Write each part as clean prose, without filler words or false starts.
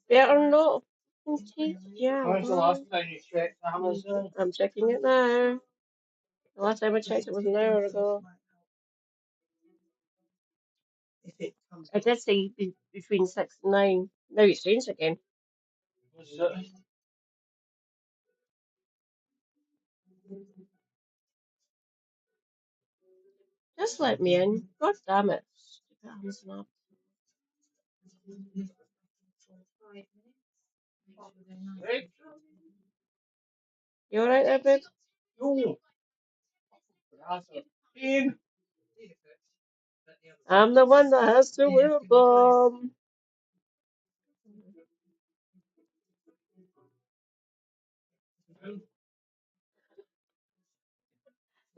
Better not take jam. When's the last time you checked Amazon? I'm checking it now. The last time I checked it was an hour ago. I did say between 6 and 9. Now it's changed again. Just let me in. God damn it. Amazon app. You alright there, babe? No. I'm the one that has to wear them.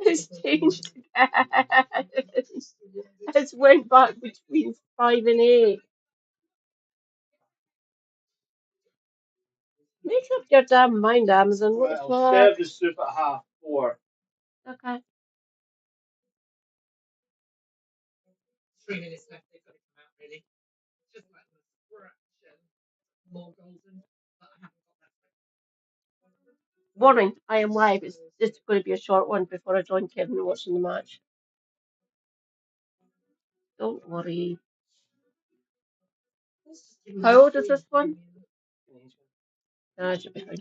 It's changed again. It's went back between 5 and 8. Make up your damn mind, Amazon. What the fuck? Serve the soup at 4:30. Okay. Warning, I am live. It's just going to be a short one before I join Kevin watching the match. Don't worry. How old is this one? It should be fine.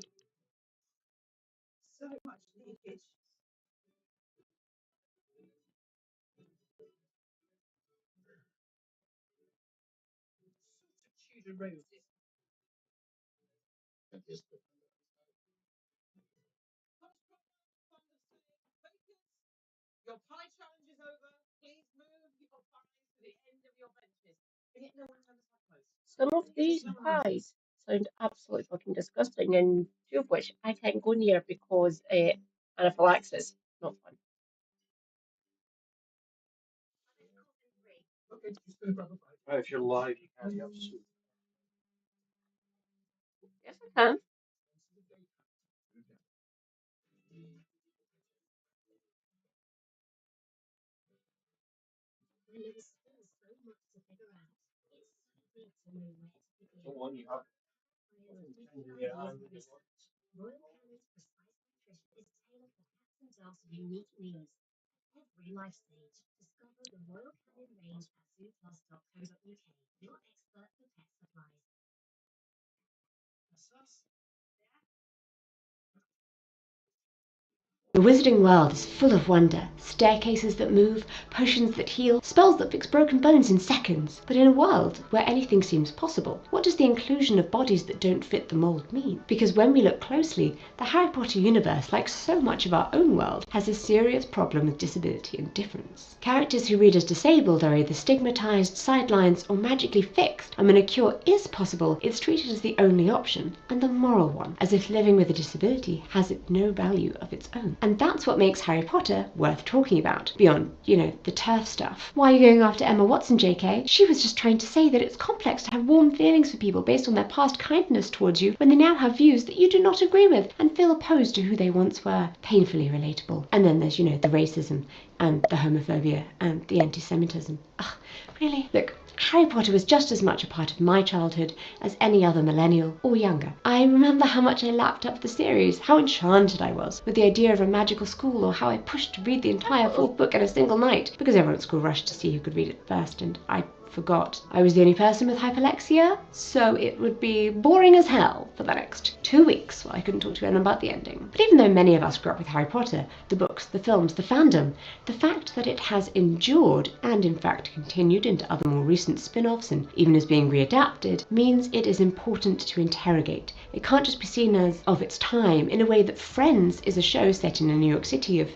Some of these pies sound absolutely fucking disgusting, and two of which I can't go near because anaphylaxis. Not fun. If you're live, you can't have soup. Yes, I can. The one you have. The Wizarding World is full of wonder. Staircases that move, potions that heal, spells that fix broken bones in seconds. But in a world where anything seems possible, what does the inclusion of bodies that don't fit the mould mean? Because when we look closely, the Harry Potter universe, like so much of our own world, has a serious problem with disability and difference. Characters who read as disabled are either stigmatized, sidelined, or magically fixed, and when a cure is possible, it's treated as the only option, and the moral one, as if living with a disability has no value of its own. And that's what makes Harry Potter worth talking about, beyond, the turf stuff. Why are you going after Emma Watson, JK? She was just trying to say that it's complex to have warm feelings for people based on their past kindness towards you when they now have views that you do not agree with and feel opposed to who they once were. Painfully relatable. And then there's, the racism and the homophobia and the anti-Semitism. Ugh, really? Look, Harry Potter was just as much a part of my childhood as any other millennial or younger. I remember how much I lapped up the series, how enchanted I was with the idea of a magical school, or how I pushed to read the entire fourth book in a single night, because everyone at school rushed to see who could read it first, and I forgot I was the only person with hyperlexia, so it would be boring as hell for the next 2 weeks while I couldn't talk to anyone about the ending. But even though many of us grew up with Harry Potter, the books, the films, the fandom, the fact that it has endured and in fact continued into other more recent spin-offs and even is being readapted means it is important to interrogate. It can't just be seen as of its time in a way that Friends is a show set in a New York City of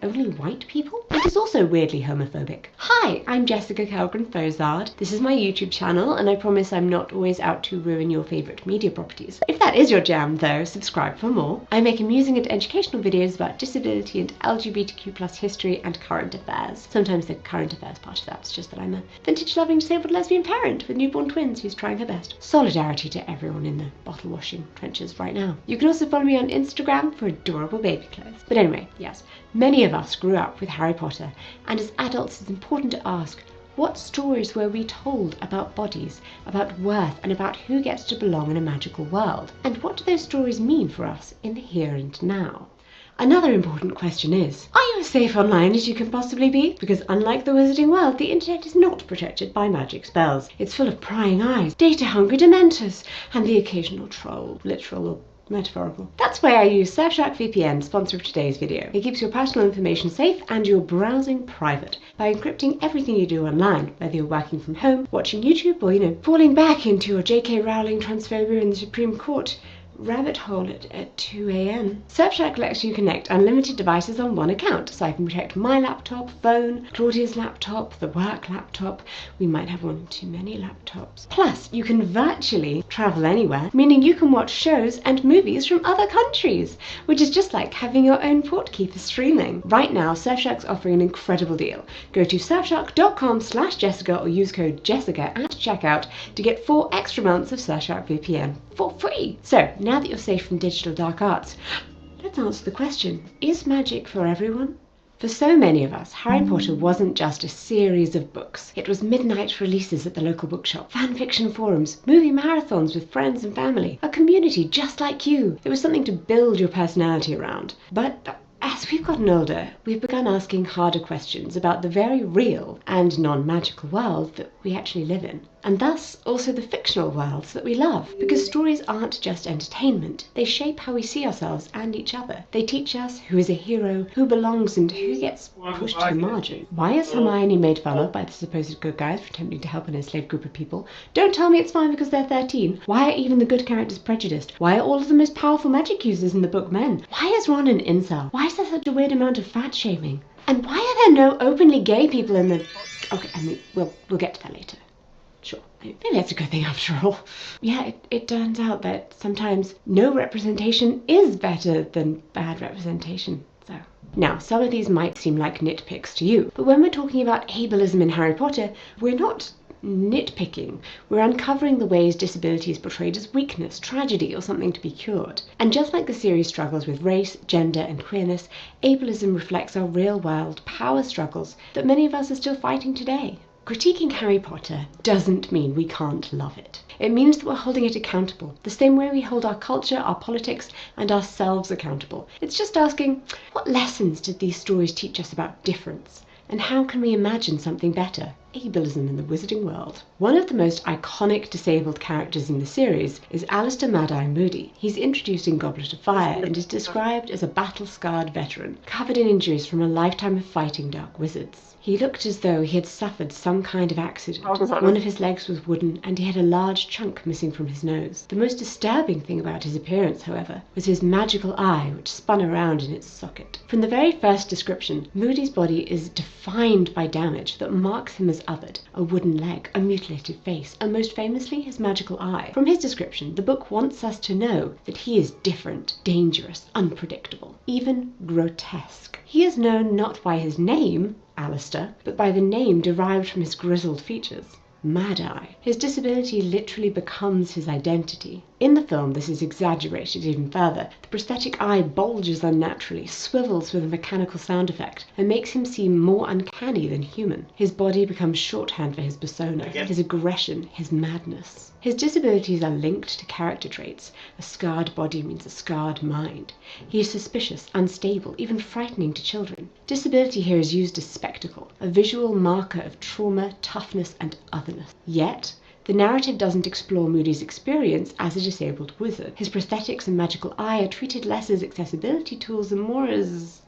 only white people? It is also weirdly homophobic. Hi, I'm Jessica Kellgren-Fozard. This is my YouTube channel, and I promise I'm not always out to ruin your favourite media properties. If that is your jam, though, subscribe for more. I make amusing and educational videos about disability and LGBTQ+ history and current affairs. Sometimes the current affairs part of that's just that I'm a vintage-loving disabled lesbian parent with newborn twins who's trying her best. Solidarity to everyone in the bottle-washing trenches right now. You can also follow me on Instagram for adorable baby clothes. But anyway, yes, many of us grew up with Harry Potter, and as adults it's important to ask, what stories were we told about bodies, about worth, and about who gets to belong in a magical world? And what do those stories mean for us in the here and now? Another important question is, are you as safe online as you can possibly be? Because unlike the wizarding world, the internet is not protected by magic spells. It's full of prying eyes, data-hungry dementors, and the occasional troll, literal or metaphorical. That's why I use Surfshark VPN, sponsor of today's video. It keeps your personal information safe and your browsing private by encrypting everything you do online, whether you're working from home, watching YouTube, or, falling back into your J.K. Rowling transphobia in the Supreme Court rabbit hole at 2 a.m. Surfshark lets you connect unlimited devices on one account, so I can protect my laptop, phone, Claudia's laptop, the work laptop. We might have one too many laptops. Plus, you can virtually travel anywhere, meaning you can watch shows and movies from other countries, which is just like having your own portkey for streaming. Right now, Surfshark's offering an incredible deal. Go to surfshark.com/Jessica or use code Jessica at checkout to get 4 extra months of Surfshark VPN for free. So, now that you're safe from digital dark arts, let's answer the question, is magic for everyone? For so many of us, Harry Potter wasn't just a series of books. It was midnight releases at the local bookshop, fan fiction forums, movie marathons with friends and family, a community just like you. It was something to build your personality around. But as we've gotten older, we've begun asking harder questions about the very real and non-magical world that we actually live in. And thus also the fictional worlds that we love. Because stories aren't just entertainment, they shape how we see ourselves and each other. They teach us who is a hero, who belongs, and who gets pushed to the margin. Why is Hermione made fun of by the supposed good guys for attempting to help an enslaved group of people? Don't tell me it's fine because they're 13. Why are even the good characters prejudiced? Why are all of the most powerful magic users in the book men? Why is Ron an incel? Why is there such a weird amount of fat shaming? And why are there no openly gay people in the... Okay, I mean, we'll get to that later. Sure, maybe that's a good thing after all. Yeah, it turns out that sometimes no representation is better than bad representation. So, now, some of these might seem like nitpicks to you, but when we're talking about ableism in Harry Potter, we're not nitpicking. We're uncovering the ways disability is portrayed as weakness, tragedy, or something to be cured. And just like the series struggles with race, gender, and queerness, ableism reflects our real-world power struggles that many of us are still fighting today. Critiquing Harry Potter doesn't mean we can't love it. It means that we're holding it accountable, the same way we hold our culture, our politics, and ourselves accountable. It's just asking, what lessons did these stories teach us about difference? And how can we imagine something better? Ableism in the wizarding world. One of the most iconic disabled characters in the series is Alastor Mad-Eye Moody. He's introduced in Goblet of Fire and is described as a battle-scarred veteran, covered in injuries from a lifetime of fighting dark wizards. He looked as though he had suffered some kind of accident. One of his legs was wooden, and he had a large chunk missing from his nose. The most disturbing thing about his appearance, however, was his magical eye, which spun around in its socket. From the very first description, Moody's body is defined by damage that marks him as othered: a wooden leg, a mutilated face, and most famously his magical eye. From his description, the book wants us to know that he is different, dangerous, unpredictable, even grotesque. He is known not by his name, Alastor, but by the name derived from his grizzled features, Mad-Eye. His disability literally becomes his identity. In the film, this is exaggerated even further. The prosthetic eye bulges unnaturally, swivels with a mechanical sound effect, and makes him seem more uncanny than human. His body becomes shorthand for his persona, his aggression, his madness. His disabilities are linked to character traits. A scarred body means a scarred mind. He is suspicious, unstable, even frightening to children. Disability here is used as spectacle, a visual marker of trauma, toughness, and otherness. Yet, the narrative doesn't explore Moody's experience as a disabled wizard. His prosthetics and magical eye are treated less as accessibility tools and more as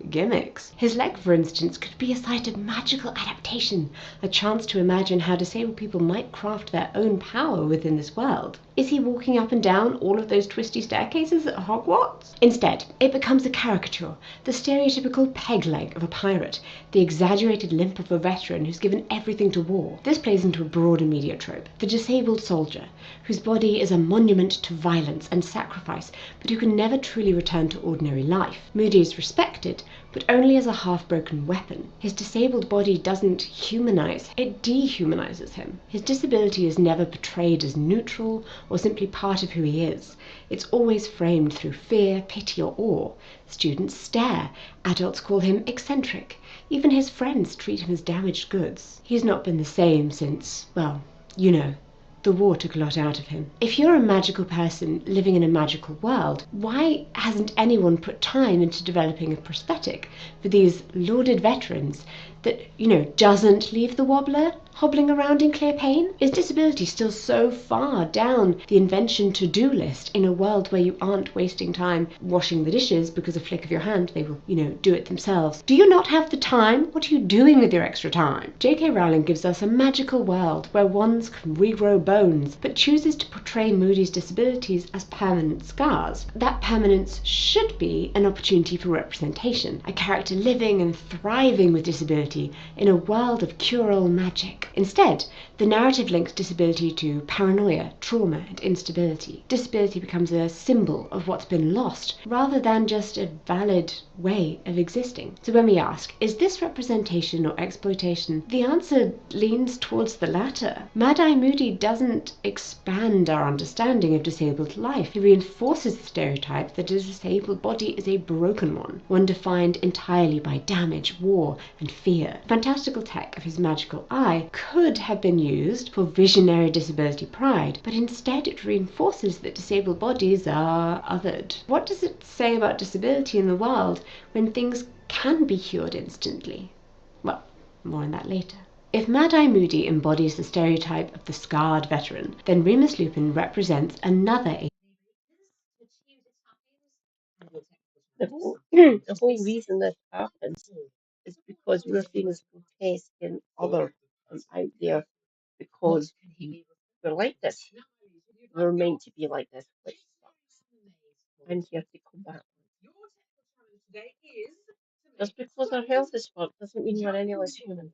gimmicks. His leg, for instance, could be a site of magical adaptation, a chance to imagine how disabled people might craft their own power within this world. Is he walking up and down all of those twisty staircases at Hogwarts? Instead, it becomes a caricature, the stereotypical peg leg of a pirate, the exaggerated limp of a veteran who's given everything to war. This plays into a broader media trope, the disabled soldier, whose body is a monument to violence and sacrifice, but who can never truly return to ordinary life. Moody is respected, but only as a half-broken weapon. His disabled body doesn't humanize, it dehumanizes him. His disability is never portrayed as neutral or simply part of who he is. It's always framed through fear, pity, or awe. Students stare, adults call him eccentric. Even his friends treat him as damaged goods. He's not been the same since, well, you know, the war took a lot out of him. If you're a magical person living in a magical world, why hasn't anyone put time into developing a prosthetic for these lauded veterans that, doesn't leave the wobbler hobbling around in clear pain? Is disability still so far down the invention to-do list in a world where you aren't wasting time washing the dishes because a flick of your hand they will, do it themselves? Do you not have the time? What are you doing with your extra time? J.K. Rowling gives us a magical world where wands can regrow bones, but chooses to portray Moody's disabilities as permanent scars. That permanence should be an opportunity for representation, a character living and thriving with disability in a world of cure-all magic. Instead, the narrative links disability to paranoia, trauma, and instability. Disability becomes a symbol of what's been lost, rather than just a valid way of existing. So when we ask, is this representation or exploitation? The answer leans towards the latter. Mad-Eye Moody doesn't expand our understanding of disabled life. He reinforces the stereotype that a disabled body is a broken one defined entirely by damage, war, and fear. The fantastical tech of his magical eye could have been used for visionary disability pride, but instead it reinforces that disabled bodies are othered. What does it say about disability in the world when things can be cured instantly? Well, more on that later. If Mad-Eye Moody embodies the stereotype of the scarred veteran, then Remus Lupin represents another The whole reason this happens is because we're seen as grotesque and other and out there because we're like this. We're meant to be like this, which sucks. And you have to come back. Just because our health is fucked doesn't mean we're any less human.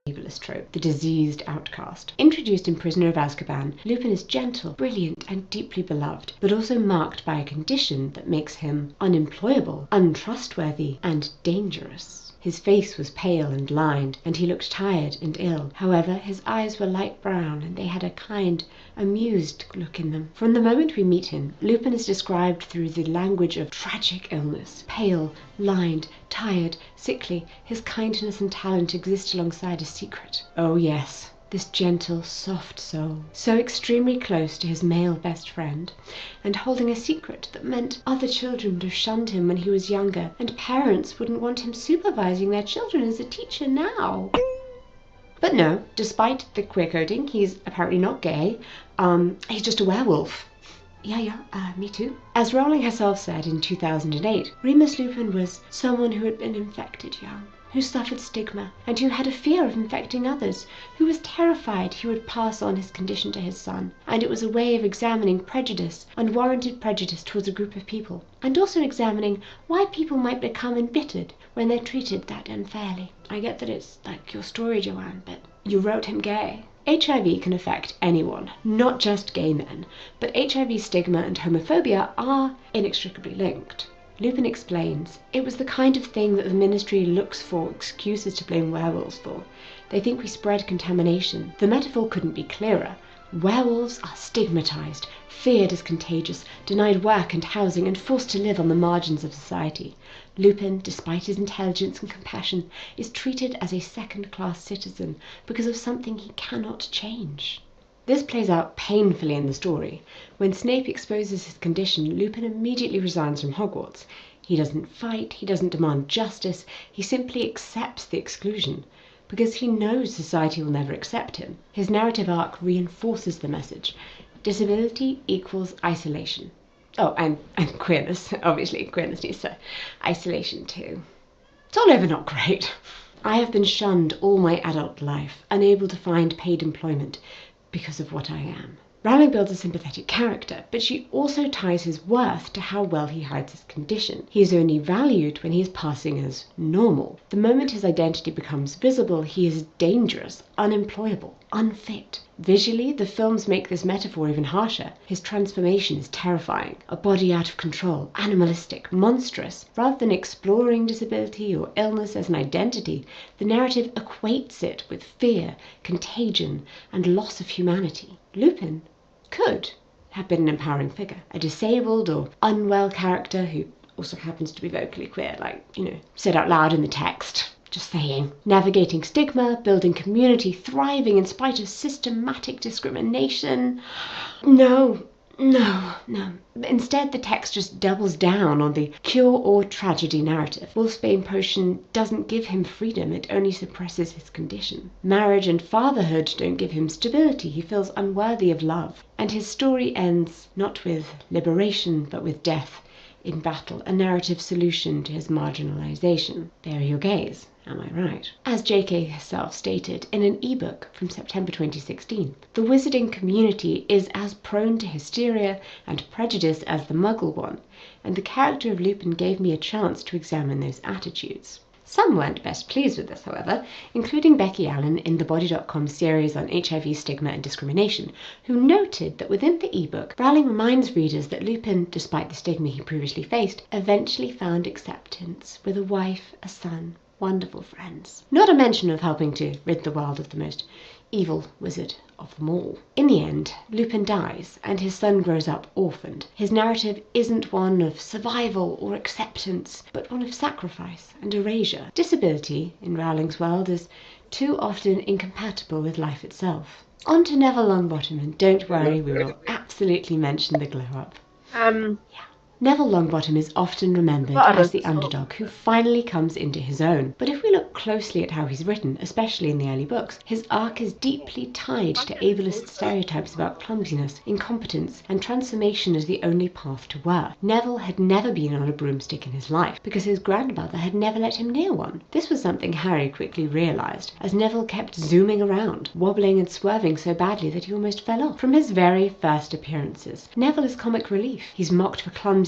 ableist trope, the diseased outcast. Introduced in Prisoner of Azkaban, Lupin is gentle, brilliant, and deeply beloved, but also marked by a condition that makes him unemployable, untrustworthy, and dangerous. His face was pale and lined, and he looked tired and ill. However, his eyes were light brown, and they had a kind, amused look in them. From the moment we meet him, Lupin is described through the language of tragic illness. Pale, lined, tired, sickly, his kindness and talent exist alongside a secret. Oh yes, this gentle, soft soul, so extremely close to his male best friend, and holding a secret that meant other children would have shunned him when he was younger, and parents wouldn't want him supervising their children as a teacher now. But no, despite the queer coding, he's apparently not gay. He's just a werewolf. Yeah, me too. As Rowling herself said in 2008, Remus Lupin was someone who had been infected young, who suffered stigma, and who had a fear of infecting others, who was terrified he would pass on his condition to his son. And it was a way of examining prejudice, unwarranted prejudice towards a group of people, and also examining why people might become embittered when they're treated that unfairly. I get that it's like your story, Joanne, but you wrote him gay. HIV can affect anyone, not just gay men, but HIV stigma and homophobia are inextricably linked. Lupin explains, it was the kind of thing that the ministry looks for excuses to blame werewolves for. They think we spread contamination. The metaphor couldn't be clearer. Werewolves are stigmatized, feared as contagious, denied work and housing, and forced to live on the margins of society. Lupin, despite his intelligence and compassion, is treated as a second-class citizen because of something he cannot change. This plays out painfully in the story. When Snape exposes his condition, Lupin immediately resigns from Hogwarts. He doesn't fight, he doesn't demand justice, he simply accepts the exclusion, because he knows society will never accept him. His narrative arc reinforces the message. Disability equals isolation. Oh, and queerness. Obviously, queerness needs to isolation too. It's all over not great. I have been shunned all my adult life, unable to find paid employment because of what I am. Rowling builds a sympathetic character, but she also ties his worth to how well he hides his condition. He is only valued when he is passing as normal. The moment his identity becomes visible, he is dangerous, unemployable, unfit. Visually, the films make this metaphor even harsher. His transformation is terrifying. A body out of control, animalistic, monstrous. Rather than exploring disability or illness as an identity, the narrative equates it with fear, contagion, and loss of humanity. Lupin could have been an empowering figure, a disabled or unwell character who also happens to be vocally queer, like, said out loud in the text. Just saying. Navigating stigma, building community, thriving in spite of systematic discrimination. No. Instead, the text just doubles down on the cure or tragedy narrative. Wolfsbane potion doesn't give him freedom, it only suppresses his condition. Marriage and fatherhood don't give him stability, he feels unworthy of love. And his story ends not with liberation, but with death in battle, a narrative solution to his marginalization. Bury your gaze. Am I right? As J.K. herself stated in an ebook from September 2016, the wizarding community is as prone to hysteria and prejudice as the Muggle one, and the character of Lupin gave me a chance to examine those attitudes. Some weren't best pleased with this, however, including Becky Allen in the Body.com series on HIV stigma and discrimination, who noted that within the ebook, Rowling reminds readers that Lupin, despite the stigma he previously faced, eventually found acceptance with a wife, a son, wonderful friends. Not a mention of helping to rid the world of the most evil wizard of them all. In the end, Lupin dies, and his son grows up orphaned. His narrative isn't one of survival or acceptance, but one of sacrifice and erasure. Disability, in Rowling's world, is too often incompatible with life itself. On to Neville Longbottom, and don't worry, we will absolutely mention the glow-up. Neville Longbottom is often remembered as the underdog who finally comes into his own. But if we look closely at how he's written, especially in the early books, his arc is deeply tied to ableist stereotypes about clumsiness, incompetence, and transformation as the only path to worth. Neville had never been on a broomstick in his life, because his grandmother had never let him near one. This was something Harry quickly realised, as Neville kept zooming around, wobbling and swerving so badly that he almost fell off. From his very first appearances, Neville is comic relief. He's mocked for clumsiness,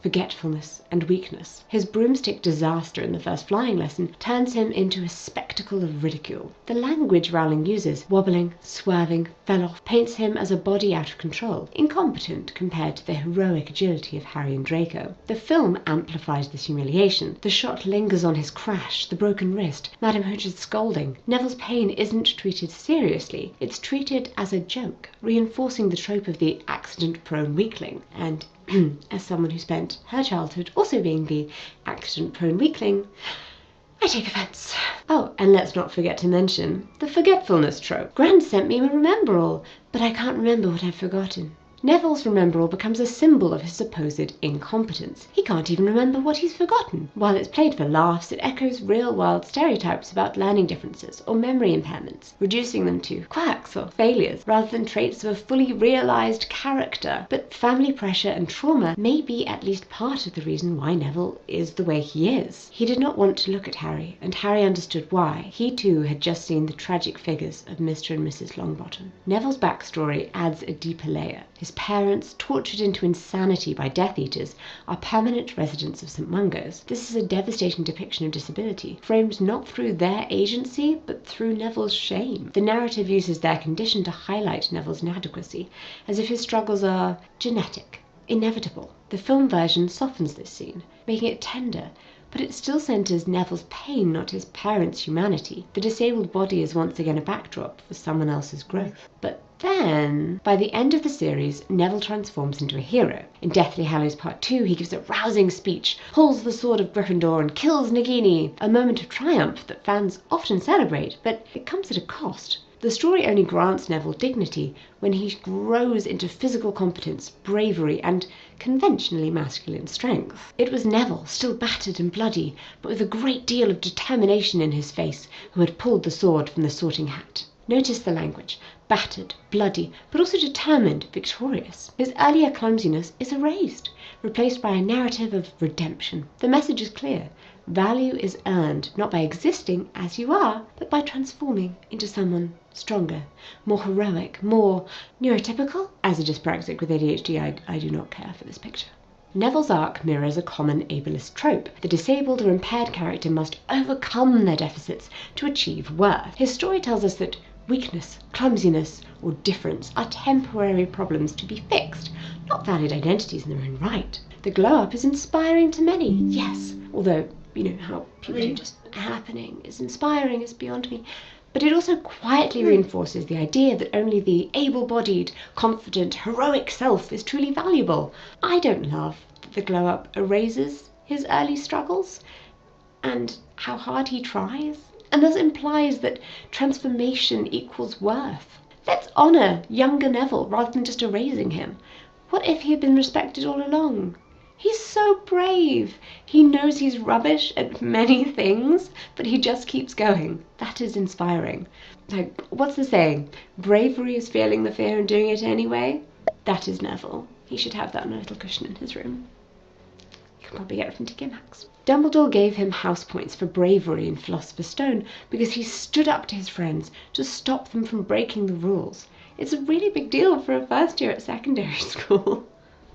forgetfulness, and weakness. His broomstick disaster in the first flying lesson turns him into a spectacle of ridicule. The language Rowling uses, wobbling, swerving, fell off, paints him as a body out of control, incompetent compared to the heroic agility of Harry and Draco. The film amplifies this humiliation. The shot lingers on his crash, the broken wrist, Madame Hooch's scolding. Neville's pain isn't treated seriously. It's treated as a joke, reinforcing the trope of the accident-prone weakling. And as someone who spent her childhood also being the accident-prone weakling, I take offence. Oh, and let's not forget to mention the forgetfulness trope. Gran sent me a remember-all, but I can't remember what I've forgotten. Neville's remember-all becomes a symbol of his supposed incompetence. He can't even remember what he's forgotten. While it's played for laughs, it echoes real-world stereotypes about learning differences or memory impairments, reducing them to quirks or failures rather than traits of a fully realised character. But family pressure and trauma may be at least part of the reason why Neville is the way he is. He did not want to look at Harry, and Harry understood why. He too had just seen the tragic figures of Mr. and Mrs. Longbottom. Neville's backstory adds a deeper layer. His parents, tortured into insanity by Death Eaters, are permanent residents of St. Mungo's. This is a devastating depiction of disability, framed not through their agency, but through Neville's shame. The narrative uses their condition to highlight Neville's inadequacy, as if his struggles are genetic, inevitable. The film version softens this scene, making it tender, but it still centers Neville's pain, not his parents' humanity. The disabled body is once again a backdrop for someone else's growth. But then, by the end of the series, Neville transforms into a hero. In Deathly Hallows Part 2, he gives a rousing speech, pulls the sword of Gryffindor and kills Nagini, a moment of triumph that fans often celebrate, but it comes at a cost. The story only grants Neville dignity when he grows into physical competence, bravery, and conventionally masculine strength. It was Neville, still battered and bloody, but with a great deal of determination in his face, who had pulled the sword from the Sorting Hat. Notice the language. Battered, bloody, but also determined, victorious. His earlier clumsiness is erased, replaced by a narrative of redemption. The message is clear. Value is earned not by existing as you are, but by transforming into someone stronger, more heroic, more neurotypical. As a dyspraxic with ADHD, I do not care for this picture. Neville's arc mirrors a common ableist trope. The disabled or impaired character must overcome their deficits to achieve worth. His story tells us that weakness, clumsiness, or difference are temporary problems to be fixed, not valid identities in their own right. The glow-up is inspiring to many, yes, although, how puberty just happening is inspiring is beyond me. But it also quietly reinforces the idea that only the able-bodied, confident, heroic self is truly valuable. I don't love that the glow-up erases his early struggles and how hard he tries, and thus implies that transformation equals worth. Let's honour younger Neville rather than just erasing him. What if he had been respected all along? He's so brave. He knows he's rubbish at many things, but he just keeps going. That is inspiring. Like, what's the saying? Bravery is feeling the fear and doing it anyway. That is Neville. He should have that on a little cushion in his room. You can probably get it from TK Maxx. Dumbledore gave him house points for bravery in Philosopher's Stone because he stood up to his friends to stop them from breaking the rules. It's a really big deal for a first year at secondary school.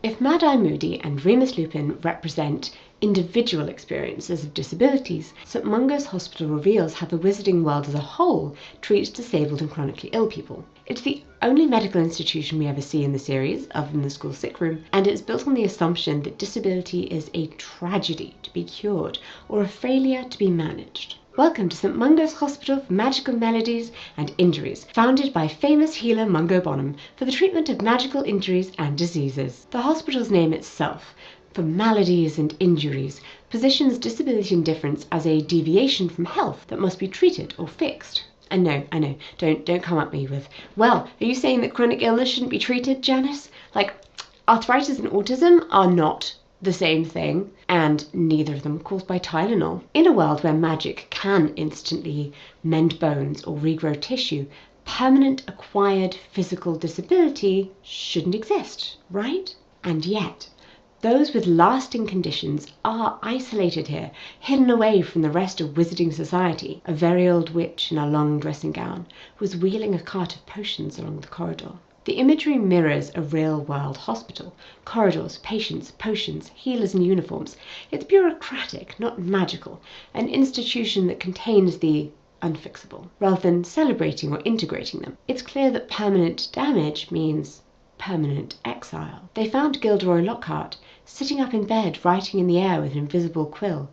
If Mad-Eye Moody and Remus Lupin represent individual experiences of disabilities, St Mungo's Hospital reveals how the wizarding world as a whole treats disabled and chronically ill people. It's the only medical institution we ever see in the series, other than the school sick room, and it's built on the assumption that disability is a tragedy to be cured or a failure to be managed. Welcome to St Mungo's Hospital for Magical Melodies and Injuries, founded by famous healer Mungo Bonham for the treatment of magical injuries and diseases. The hospital's name itself, for maladies and injuries, positions disability and difference as a deviation from health that must be treated or fixed. And no, I know, don't come at me with, well, are you saying that chronic illness shouldn't be treated, Janice? Like, arthritis and autism are not the same thing, and neither of them caused by Tylenol. In a world where magic can instantly mend bones or regrow tissue, permanent acquired physical disability shouldn't exist, right? And yet, those with lasting conditions are isolated here, hidden away from the rest of wizarding society. A very old witch in a long dressing gown was wheeling a cart of potions along the corridor. The imagery mirrors a real-world hospital. Corridors, patients, potions, healers in uniforms. It's bureaucratic, not magical, an institution that contains the unfixable, rather than celebrating or integrating them. It's clear that permanent damage means permanent exile. They found Gilderoy Lockhart sitting up in bed, writing in the air with an invisible quill.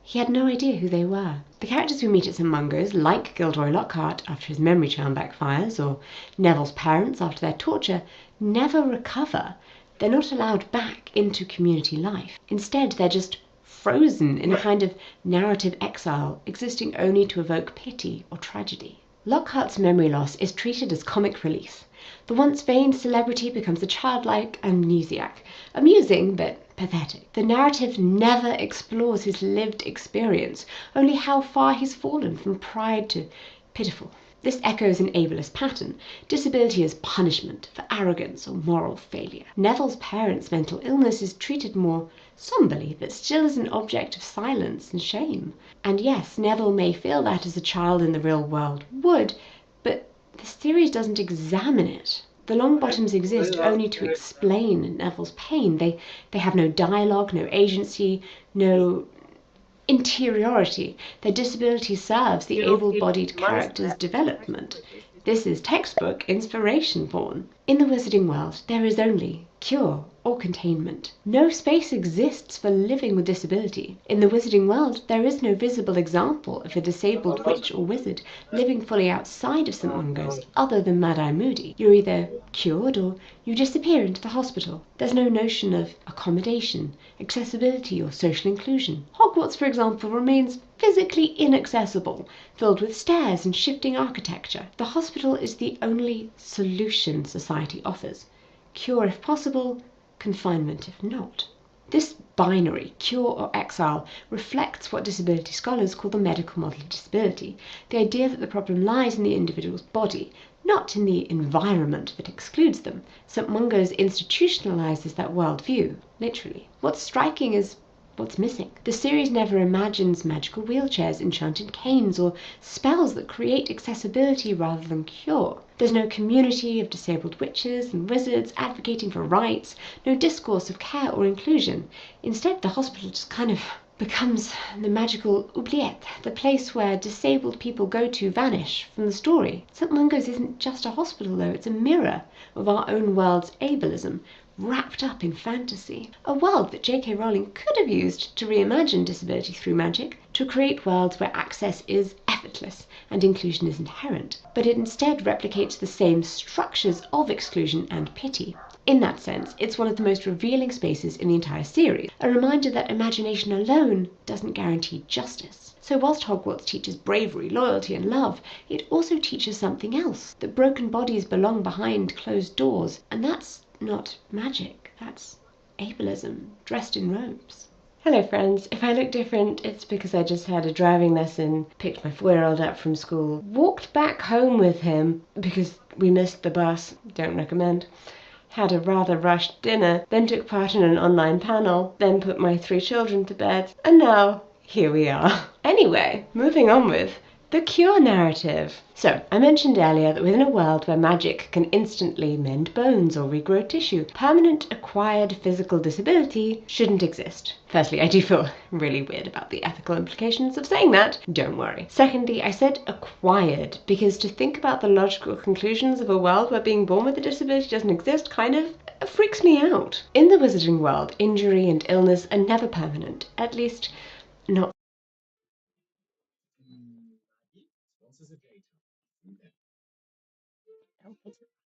He had no idea who they were. The characters we meet at St Mungo's, like Gilderoy Lockhart after his memory charm backfires, or Neville's parents after their torture, never recover. They're not allowed back into community life. Instead, they're just frozen in a kind of narrative exile, existing only to evoke pity or tragedy. Lockhart's memory loss is treated as comic relief. The once vain celebrity becomes a childlike amnesiac, amusing but pathetic. The narrative never explores his lived experience, only how far he's fallen from pride to pitiful. This echoes an ableist pattern, disability as punishment for arrogance or moral failure. Neville's parents' mental illness is treated more somberly, but still as an object of silence and shame. And yes, Neville may feel that as a child in the real world would, but the series doesn't examine it. The Longbottoms exist only to explain Neville's pain. They have no dialogue, no agency, no interiority. Their disability serves the able-bodied character's development. This is textbook inspiration porn. In the wizarding world, there is only cure or containment. No space exists for living with disability. In the wizarding world, there is no visible example of a disabled witch or wizard living fully outside of St Mungo's other than Mad-Eye Moody. You're either cured or you disappear into the hospital. There's no notion of accommodation, accessibility or social inclusion. Hogwarts, for example, remains physically inaccessible, filled with stairs and shifting architecture. The hospital is the only solution society offers. Cure if possible, confinement if not. This binary, cure or exile, reflects what disability scholars call the medical model of disability, the idea that the problem lies in the individual's body, not in the environment that excludes them. St Mungo's institutionalizes that worldview, literally. What's striking is what's missing. The series never imagines magical wheelchairs, enchanted canes, or spells that create accessibility rather than cure. There's no community of disabled witches and wizards advocating for rights, no discourse of care or inclusion. Instead, the hospital just kind of becomes the magical oubliette, the place where disabled people go to vanish from the story. St. Mungo's isn't just a hospital though, it's a mirror of our own world's ableism, wrapped up in fantasy. A world that J.K. Rowling could have used to reimagine disability through magic, to create worlds where access is effortless and inclusion is inherent, but it instead replicates the same structures of exclusion and pity. In that sense, it's one of the most revealing spaces in the entire series, a reminder that imagination alone doesn't guarantee justice. So whilst Hogwarts teaches bravery, loyalty and love, it also teaches something else, that broken bodies belong behind closed doors, and that's not magic, that's ableism dressed in robes. Hello friends, if I look different, it's because I just had a driving lesson, picked my 4-year-old up from school, walked back home with him because we missed the bus, don't recommend, had a rather rushed dinner, then took part in an online panel, then put my 3 children to bed, and now here we are. Anyway, moving on with the cure narrative. So, I mentioned earlier that within a world where magic can instantly mend bones or regrow tissue, permanent acquired physical disability shouldn't exist. Firstly, I do feel really weird about the ethical implications of saying that. Don't worry. Secondly, I said acquired because to think about the logical conclusions of a world where being born with a disability doesn't exist kind of freaks me out. In the wizarding world, injury and illness are never permanent, at least not.